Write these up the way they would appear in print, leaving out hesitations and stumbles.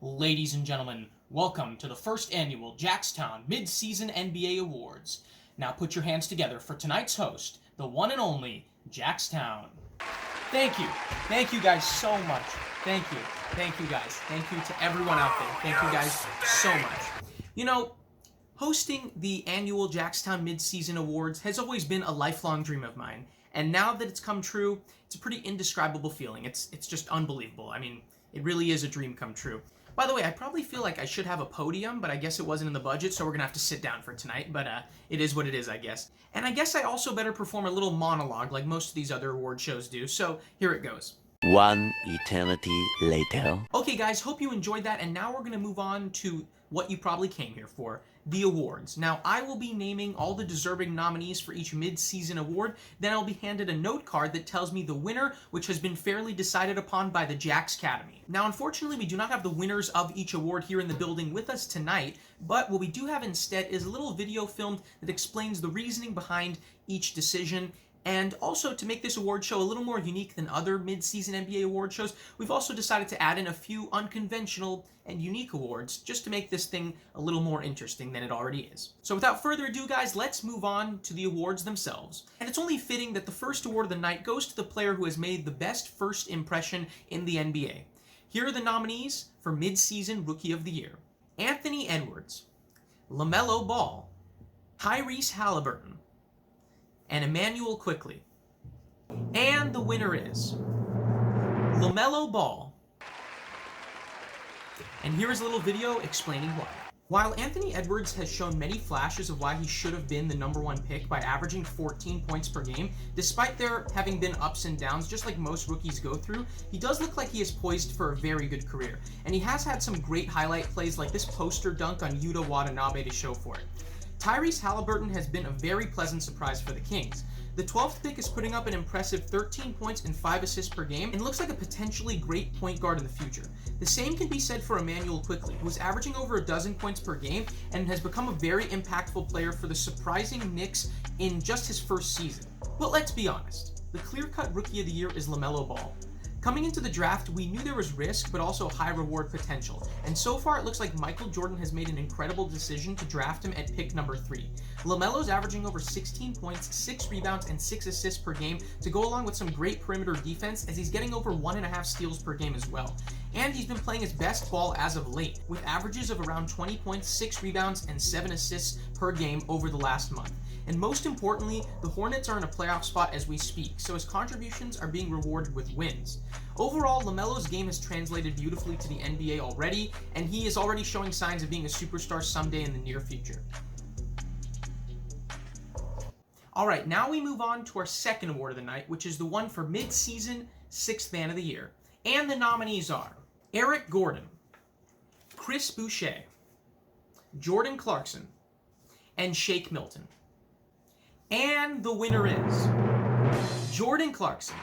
Ladies and gentlemen, welcome to the first annual JaxTown Midseason NBA Awards. Now put your hands together for tonight's host, the one and only JaxTown. Thank you. Thank you guys so much. Thank you. Thank you guys. Thank you to everyone out there. Thank you guys so much. You know, hosting the annual JaxTown Midseason Awards has always been a lifelong dream of mine. And now that it's come true, it's a pretty indescribable feeling. It's just unbelievable. I mean, it really is a dream come true. By the way, I probably feel like I should have a podium, but I guess it wasn't in the budget, so we're gonna have to sit down for tonight, but it is what it is, I guess. And I guess I also better perform a little monologue like most of these other award shows do, so here it goes. One eternity later. Okay guys, hope you enjoyed that, and now we're gonna move on to what you probably came here for, the awards. Now, I will be naming all the deserving nominees for each mid-season award, then I'll be handed a note card that tells me the winner, which has been fairly decided upon by the Jax Academy. Now, unfortunately, we do not have the winners of each award here in the building with us tonight, but what we do have instead is a little video filmed that explains the reasoning behind each decision. And also, to make this award show a little more unique than other mid-season NBA award shows, we've also decided to add in a few unconventional and unique awards just to make this thing a little more interesting than it already is. So without further ado, guys, let's move on to the awards themselves. And it's only fitting that the first award of the night goes to the player who has made the best first impression in the NBA. Here are the nominees for mid-season Rookie of the Year: Anthony Edwards, LaMelo Ball, Tyrese Halliburton, and Emmanuel Quickley. And the winner is LaMelo Ball. And here is a little video explaining why. While Anthony Edwards has shown many flashes of why he should have been the #1 pick by averaging 14 points per game, despite there having been ups and downs just like most rookies go through, he does look like he is poised for a very good career. And he has had some great highlight plays like this poster dunk on Yuta Watanabe to show for it. Tyrese Halliburton has been a very pleasant surprise for the Kings. The 12th pick is putting up an impressive 13 points and 5 assists per game and looks like a potentially great point guard in the future. The same can be said for Emmanuel Quickley, who is averaging over a dozen points per game and has become a very impactful player for the surprising Knicks in just his first season. But let's be honest, the clear-cut Rookie of the Year is LaMelo Ball. Coming into the draft, we knew there was risk, but also high reward potential. And so far, it looks like Michael Jordan has made an incredible decision to draft him at pick number 3. LaMelo's averaging over 16 points, 6 rebounds, and 6 assists per game to go along with some great perimeter defense, as he's getting over 1.5 steals per game as well. And he's been playing his best ball as of late, with averages of around 20 points, 6 rebounds, and 7 assists per game over the last month. And most importantly, the Hornets are in a playoff spot as we speak, so his contributions are being rewarded with wins. Overall, LaMelo's game has translated beautifully to the NBA already, and he is already showing signs of being a superstar someday in the near future. Alright, now we move on to our second award of the night, which is the one for mid-season 6th Man of the Year. And the nominees are Eric Gordon, Chris Boucher, Jordan Clarkson, and Shake Milton. And the winner is Jordan Clarkson.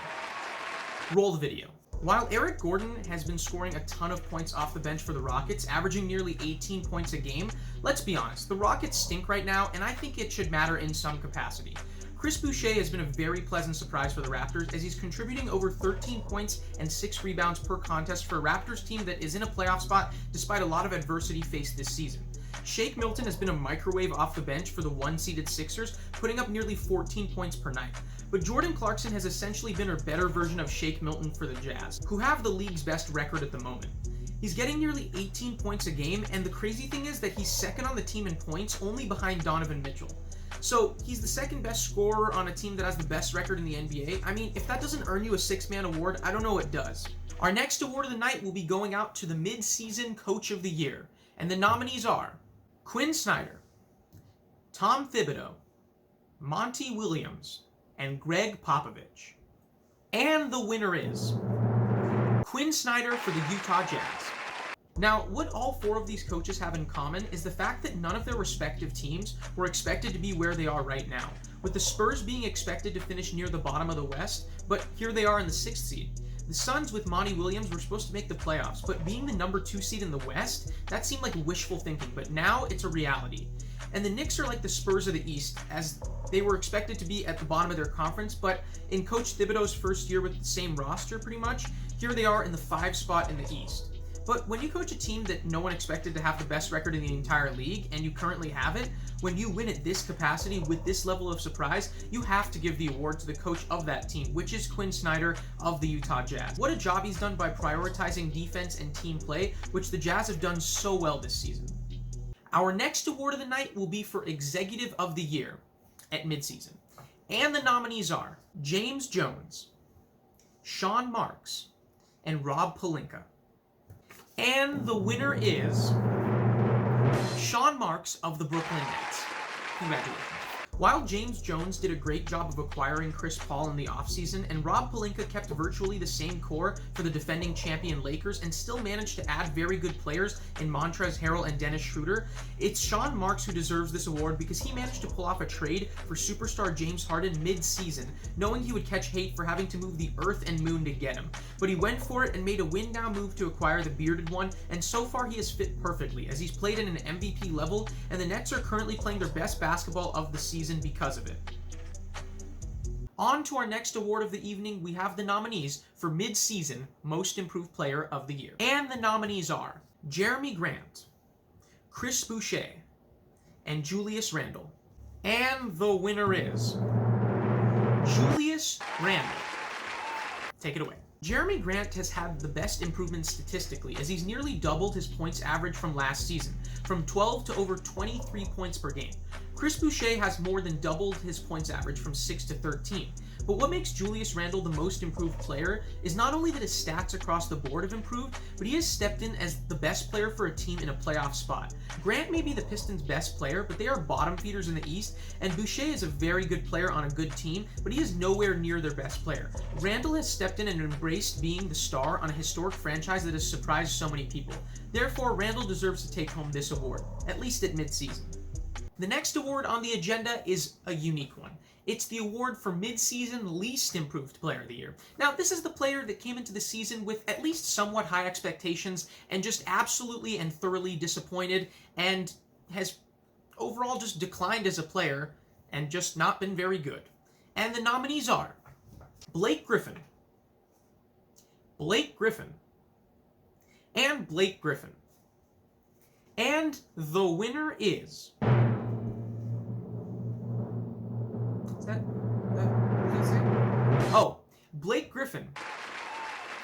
Roll the video. While Eric Gordon has been scoring a ton of points off the bench for the Rockets, averaging nearly 18 points a game, let's be honest, the Rockets stink right now, and I think it should matter in some capacity. Chris Boucher has been a very pleasant surprise for the Raptors, as he's contributing over 13 points and 6 rebounds per contest for a Raptors team that is in a playoff spot despite a lot of adversity faced this season. Shake Milton has been a microwave off the bench for the 1-seeded Sixers, putting up nearly 14 points per night. But Jordan Clarkson has essentially been a better version of Shake Milton for the Jazz, who have the league's best record at the moment. He's getting nearly 18 points a game, and the crazy thing is that he's second on the team in points, only behind Donovan Mitchell. So he's the second best scorer on a team that has the best record in the NBA. I mean, if that doesn't earn you a 6-man award, I don't know what does. Our next award of the night will be going out to the mid-season Coach of the Year, and the nominees are Quinn Snyder, Tom Thibodeau, Monty Williams, and Greg Popovich. And the winner is Quinn Snyder for the Utah Jazz. Now, what all 4 of these coaches have in common is the fact that none of their respective teams were expected to be where they are right now, with the Spurs being expected to finish near the bottom of the West, but here they are in the 6th seed. The Suns with Monty Williams were supposed to make the playoffs, but being the number 2 seed in the West, that seemed like wishful thinking, but now it's a reality. And the Knicks are like the Spurs of the East, as they were expected to be at the bottom of their conference, but in Coach Thibodeau's first year with the same roster pretty much, here they are in the 5 spot in the East. But when you coach a team that no one expected to have the best record in the entire league, and you currently have it, when you win at this capacity with this level of surprise, you have to give the award to the coach of that team, which is Quinn Snyder of the Utah Jazz. What a job he's done by prioritizing defense and team play, which the Jazz have done so well this season. Our next award of the night will be for Executive of the Year at midseason. And the nominees are James Jones, Sean Marks, and Rob Pelinka. And the winner is Sean Marks of the Brooklyn Nets. Congratulations. While James Jones did a great job of acquiring Chris Paul in the offseason, and Rob Pelinka kept virtually the same core for the defending champion Lakers and still managed to add very good players in Montrezl Harrell and Dennis Schroeder, it's Sean Marks who deserves this award because he managed to pull off a trade for superstar James Harden mid-season, knowing he would catch hate for having to move the earth and moon to get him. But he went for it and made a win-now move to acquire the bearded one, and so far he has fit perfectly, as he's played at an MVP level, and the Nets are currently playing their best basketball of the season because of it. On to our next award of the evening, we have the nominees for mid-season Most Improved Player of the Year. And the nominees are Jeremy Grant, Chris Boucher, and Julius Randle. And the winner is Julius Randle. Take it away. Jeremy Grant has had the best improvement statistically, as he's nearly doubled his points average from last season, from 12 to over 23 points per game. Chris Boucher has more than doubled his points average from 6 to 13. But what makes Julius Randle the most improved player is not only that his stats across the board have improved, but he has stepped in as the best player for a team in a playoff spot. Grant may be the Pistons' best player, but they are bottom feeders in the East, and Boucher is a very good player on a good team, but he is nowhere near their best player. Randle has stepped in and embraced being the star on a historic franchise that has surprised so many people. Therefore, Randle deserves to take home this award, at least at midseason. The next award on the agenda is a unique one. It's the award for mid-season Least Improved Player of the Year. Now, this is the player that came into the season with at least somewhat high expectations and just absolutely and thoroughly disappointed and has overall just declined as a player and just not been very good. And the nominees are Blake Griffin, and Blake Griffin. And the winner is... Oh, Blake Griffin.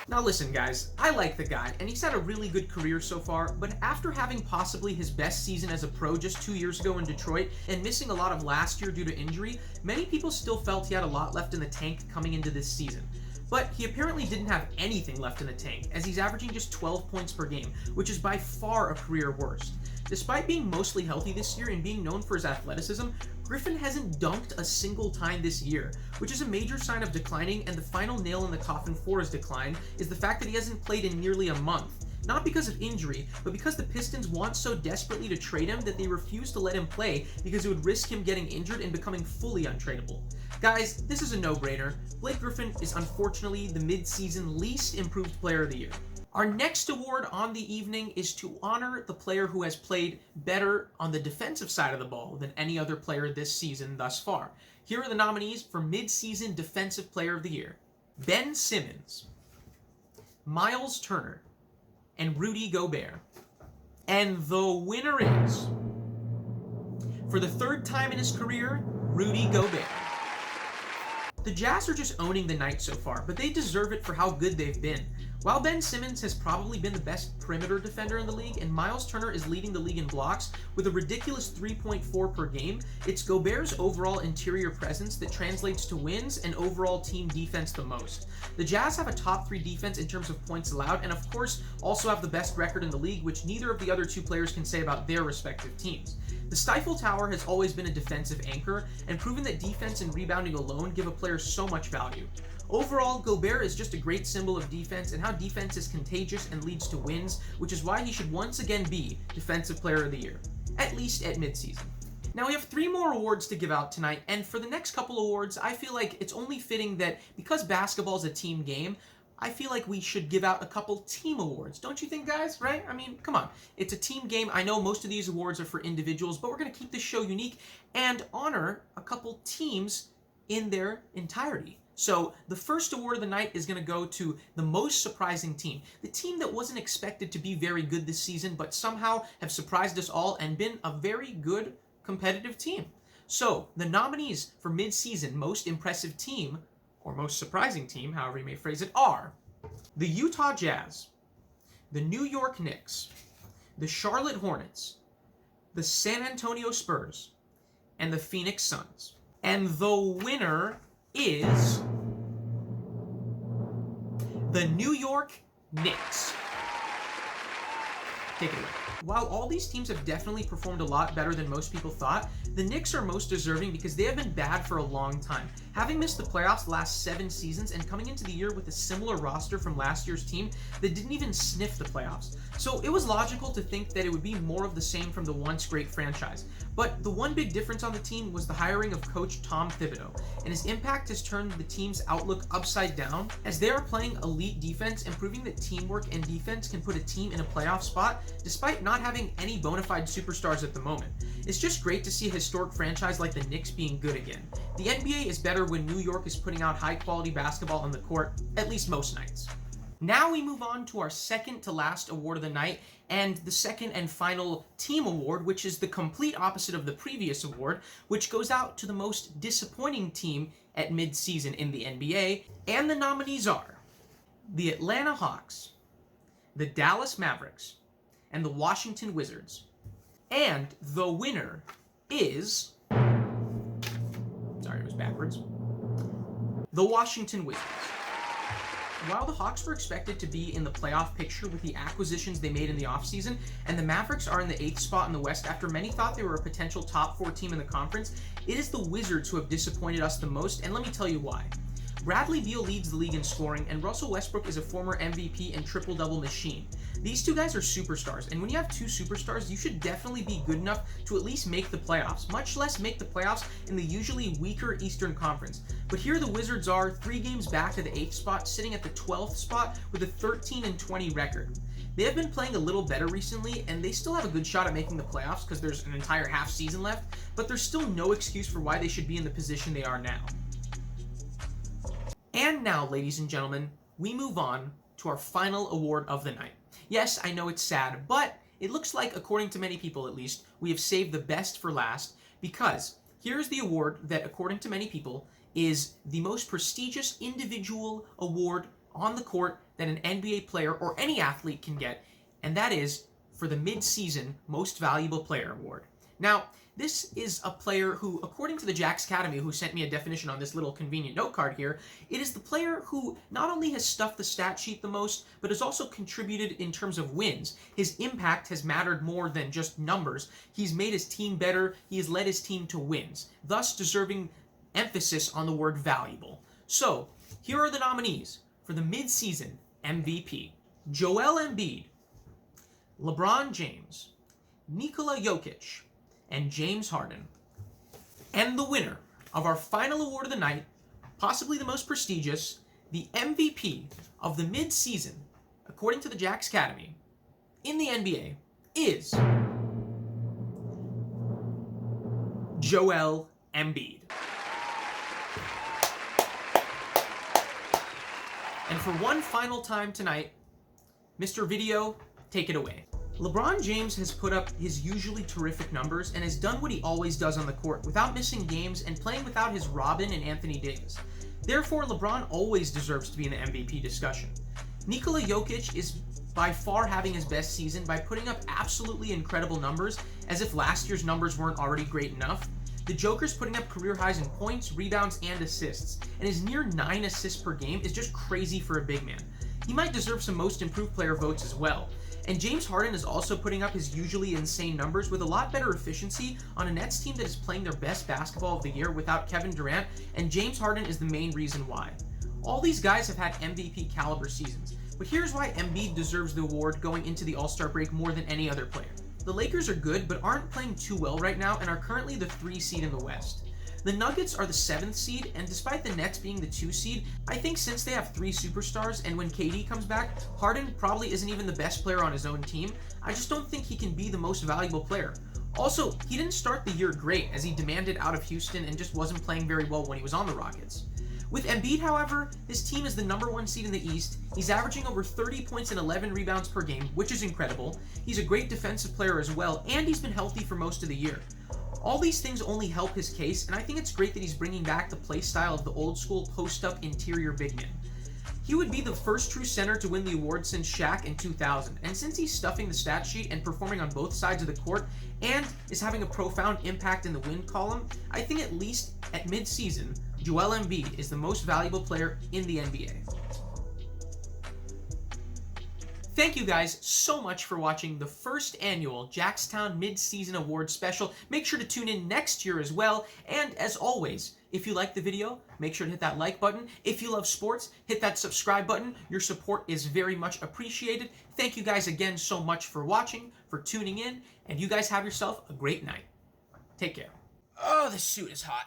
Now listen guys, I like the guy, and he's had a really good career so far, but after having possibly his best season as a pro just 2 years ago in Detroit, and missing a lot of last year due to injury, many people still felt he had a lot left in the tank coming into this season. But he apparently didn't have anything left in the tank, as he's averaging just 12 points per game, which is by far a career worst. Despite being mostly healthy this year and being known for his athleticism, Griffin hasn't dunked a single time this year, which is a major sign of declining, and the final nail in the coffin for his decline is the fact that he hasn't played in nearly a month. Not because of injury, but because the Pistons want so desperately to trade him that they refuse to let him play because it would risk him getting injured and becoming fully untradeable. Guys, this is a no-brainer. Blake Griffin is unfortunately the mid-season Least Improved Player of the Year. Our next award on the evening is to honor the player who has played better on the defensive side of the ball than any other player this season thus far. Here are the nominees for mid-season Defensive Player of the Year: Ben Simmons, Miles Turner, and Rudy Gobert. And the winner is, for the third time in his career, Rudy Gobert. The Jazz are just owning the night so far, but they deserve it for how good they've been. While Ben Simmons has probably been the best perimeter defender in the league, and Miles Turner is leading the league in blocks with a ridiculous 3.4 per game, it's Gobert's overall interior presence that translates to wins and overall team defense the most. The Jazz have a top 3 defense in terms of points allowed, and of course also have the best record in the league, which neither of the other two players can say about their respective teams. The Stifle Tower has always been a defensive anchor, and proven that defense and rebounding alone give a player so much value. Overall, Gobert is just a great symbol of defense and how defense is contagious and leads to wins, which is why he should once again be Defensive Player of the Year, at least at midseason. Now we have 3 more awards to give out tonight, and for the next couple awards, I feel like it's only fitting that because basketball is a team game, I feel like we should give out a couple team awards. Don't you think, guys? Right? I mean, come on. It's a team game. I know most of these awards are for individuals, but we're going to keep this show unique and honor a couple teams in their entirety. So the first award of the night is going to go to the most surprising team. The team that wasn't expected to be very good this season, but somehow have surprised us all and been a very good competitive team. So the nominees for mid-season most impressive team, or most surprising team, however you may phrase it, are the Utah Jazz, the New York Knicks, the Charlotte Hornets, the San Antonio Spurs, and the Phoenix Suns. And the winner is the New York Knicks. Take it away. While all these teams have definitely performed a lot better than most people thought, the Knicks are most deserving because they have been bad for a long time. Having missed the playoffs the last 7 seasons and coming into the year with a similar roster from last year's team that didn't even sniff the playoffs. So it was logical to think that it would be more of the same from the once great franchise. But the one big difference on the team was the hiring of coach Tom Thibodeau, and his impact has turned the team's outlook upside down as they are playing elite defense and proving that teamwork and defense can put a team in a playoff spot despite not having any bona fide superstars at the moment. It's just great to see a historic franchise like the Knicks being good again. The NBA is better when New York is putting out high quality basketball on the court, at least most nights. Now we move on to our second to last award of the night, and the second and final team award, which is the complete opposite of the previous award, which goes out to the most disappointing team at mid-season in the NBA, and the nominees are the Atlanta Hawks, the Dallas Mavericks, and the Washington Wizards. And the winner is... Sorry, it was backwards. The Washington Wizards. While the Hawks were expected to be in the playoff picture with the acquisitions they made in the offseason, and the Mavericks are in the 8th spot in the West after many thought they were a potential top 4 team in the conference, it is the Wizards who have disappointed us the most, and let me tell you why. Bradley Beal leads the league in scoring, and Russell Westbrook is a former MVP and triple-double machine. These two guys are superstars, and when you have 2 superstars, you should definitely be good enough to at least make the playoffs, much less make the playoffs in the usually weaker Eastern Conference. But here the Wizards are, 3 games back of the 8th spot, sitting at the 12th spot with a 13-20 record. They have been playing a little better recently, and they still have a good shot at making the playoffs because there's an entire half season left, but there's still no excuse for why they should be in the position they are now. And now, ladies and gentlemen, we move on to our final award of the night. Yes, I know it's sad, but it looks like, according to many people at least, we have saved the best for last, because here's the award that, according to many people, is the most prestigious individual award on the court that an NBA player or any athlete can get, and that is for the Mid-Season Most Valuable Player Award. Now, this is a player who, according to the Jax Academy, who sent me a definition on this little convenient note card here, it is the player who not only has stuffed the stat sheet the most, but has also contributed in terms of wins. His impact has mattered more than just numbers. He's made his team better. He has led his team to wins, thus deserving emphasis on the word valuable. So, here are the nominees for the mid-season MVP. Joel Embiid, LeBron James, Nikola Jokic, and James Harden. And the winner of our final award of the night, possibly the most prestigious, the MVP of the mid-season, according to the Jax Academy, in the NBA, is Joel Embiid. And for one final time tonight, Mr. Video, take it away. LeBron James has put up his usually terrific numbers and has done what he always does on the court without missing games and playing without his Robin and Anthony Davis. Therefore, LeBron always deserves to be in the MVP discussion. Nikola Jokic is by far having his best season by putting up absolutely incredible numbers, as if last year's numbers weren't already great enough. The Joker's putting up career highs in points, rebounds, and assists, and his near 9 assists per game is just crazy for a big man. He might deserve some most improved player votes as well. And James Harden is also putting up his usually insane numbers with a lot better efficiency on a Nets team that is playing their best basketball of the year without Kevin Durant, and James Harden is the main reason why. All these guys have had MVP caliber seasons, but here's why Embiid deserves the award going into the All-Star break more than any other player. The Lakers are good, but aren't playing too well right now and are currently the 3 seed in the West. The Nuggets are the 7th seed, and despite the Nets being the 2 seed, I think since they have 3 superstars, and when KD comes back, Harden probably isn't even the best player on his own team, I just don't think he can be the most valuable player. Also, he didn't start the year great, as he demanded out of Houston and just wasn't playing very well when he was on the Rockets. With Embiid, however, his team is the #1 seed in the East. He's averaging over 30 points and 11 rebounds per game, which is incredible. He's a great defensive player as well, and he's been healthy for most of the year. All these things only help his case, and I think it's great that he's bringing back the play style of the old school post-up interior big man. He would be the first true center to win the award since Shaq in 2000, and since he's stuffing the stat sheet and performing on both sides of the court and is having a profound impact in the win column, I think at least at mid-season, Joel Embiid is the most valuable player in the NBA. Thank you guys so much for watching the first annual JaxTown Mid-Season Awards Special. Make sure to tune in next year as well. And as always, if you like the video, make sure to hit that like button. If you love sports, hit that subscribe button. Your support is very much appreciated. Thank you guys again so much for watching, for tuning in, and you guys have yourself a great night. Take care. Oh, this suit is hot.